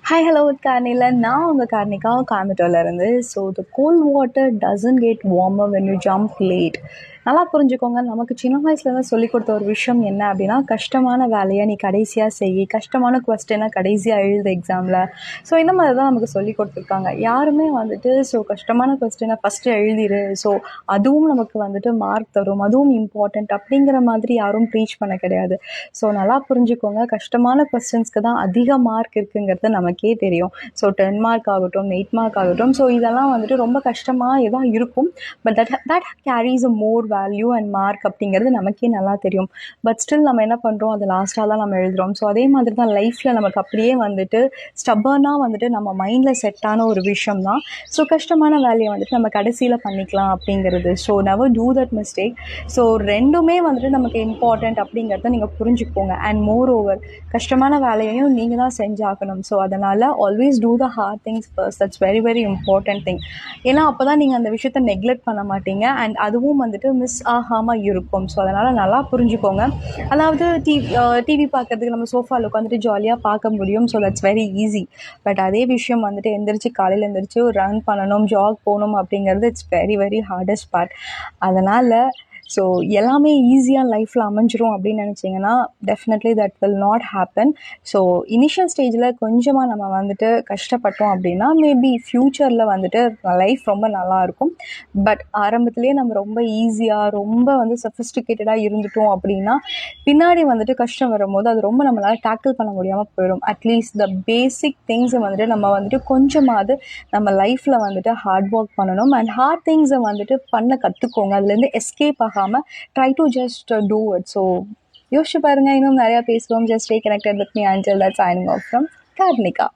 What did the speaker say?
Hi, hello with Karnila. Now on the Karnika Coimbatore. So the cold water doesn't get warmer when you jump late. நல்லா புரிஞ்சுக்கோங்க. நமக்கு சின்ன வயசுலேருந்து சொல்லிக் கொடுத்த ஒரு விஷயம் என்ன அப்படின்னா, கஷ்டமான வேலையை நீ கடைசியாக செய், கஷ்டமான கொஸ்டினை கடைசியாக எழுது எக்ஸாமில். ஸோ இந்த மாதிரி தான் நமக்கு சொல்லிக் கொடுத்துருக்காங்க. யாருமே வந்துட்டு கஷ்டமான கொஸ்டினை ஃபஸ்ட்டு எழுதிரு, ஸோ அதுவும் நமக்கு வந்துட்டு மார்க் தரும், அதுவும் இம்பார்ட்டண்ட் அப்படிங்கிற மாதிரி யாரும் ப்ரீச் பண்ண கிடையாது. ஸோ நல்லா புரிஞ்சுக்கோங்க, கஷ்டமான கொஸ்டின்ஸ்க்கு தான் அதிக மார்க் இருக்குங்கிறது நமக்கே தெரியும். ஸோ 10 மார்க் ஆகட்டும், 8 மார்க் ஆகட்டும், ஸோ இதெல்லாம் வந்துட்டு ரொம்ப கஷ்டமாக தான் இருக்கும். But that carries a more value and mark அப்படிங்கிறது நமக்கே நல்லா தெரியும். பட் ஸ்டில் நம்ம என்ன பண்ணுறோம், அது லாஸ்ட்டாக தான் நம்ம எழுதுகிறோம். ஸோ அதே மாதிரி தான் லைஃப்பில் நமக்கு அப்படியே வந்துட்டு ஸ்டப்பர்னாக வந்துட்டு நம்ம மைண்டில் செட்டான ஒரு விஷயம் தான் ஸோ கஷ்டமான வேலையை வந்துட்டு நம்ம கடைசியில் பண்ணிக்கலாம் அப்படிங்கிறது. So never do that mistake. So ரெண்டுமே வந்துட்டு நமக்கு இம்பார்ட்டண்ட் அப்படிங்கிறத நீங்கள் புரிஞ்சுக்கோங்க. அண்ட் மோர் ஓவர், கஷ்டமான வேலையையும் நீங்கள் தான் செஞ்சாகணும். ஸோ அதனால் always do the hard things first. That's very very important thing. ஏன்னா அப்போ தான் நீங்கள் அந்த விஷயத்தை நெக்லெக்ட் பண்ண மாட்டீங்க அண்ட் அதுவும் வந்துட்டு மிஸ் ஆகாமல் இருக்கும். ஸோ அதனால் நல்லா புரிஞ்சுக்கோங்க. அதாவது டிவி பார்க்கறதுக்கு நம்ம சோஃபாவில் உட்காந்துட்டு ஜாலியாக பார்க்க முடியும். So that's very easy. But அதே விஷயம் வந்துட்டு காலையில் எந்திரிச்சு ரன் பண்ணணும், ஜாக் போகணும் அப்படிங்கிறது it's very very hardest part. அதனால் ஸோ எல்லாமே ஈஸியாக லைஃப்பில் அமைஞ்சிரும் அப்படின்னு நினச்சிங்கன்னா definitely that will not happen. So initial ஸ்டேஜில் கொஞ்சமாக நம்ம வந்துட்டு கஷ்டப்பட்டோம் அப்படின்னா மேபி ஃப்யூச்சரில் வந்துட்டு லைஃப் ரொம்ப நல்லாயிருக்கும். பட் ஆரம்பத்துலேயே நம்ம ரொம்ப ஈஸியாக ரொம்ப சஃபிஸ்டிகேட்டடாக இருந்துட்டோம் அப்படின்னா பின்னாடி வந்துட்டு கஷ்டம் வரும்போது அது ரொம்ப நம்மளால் டேக்கிள் பண்ண முடியாமல் போயிடும். அட்லீஸ்ட் த பேசிக் திங்ஸை வந்துட்டு நம்ம வந்துட்டு கொஞ்சமாவது நம்ம லைஃப்பில் வந்துட்டு ஹார்ட் ஒர்க் பண்ணணும் அண்ட் ஹார்ட் திங்ஸை வந்துட்டு பண்ண கற்றுக்கோங்க. அதுலேருந்து எஸ்கேப் ஆகாமல் try to just do it. So யோசிச்சு பாருங்கள். இன்னும் நிறையா பேசுவோம். Just stay connected with me until that signing off from Karnika.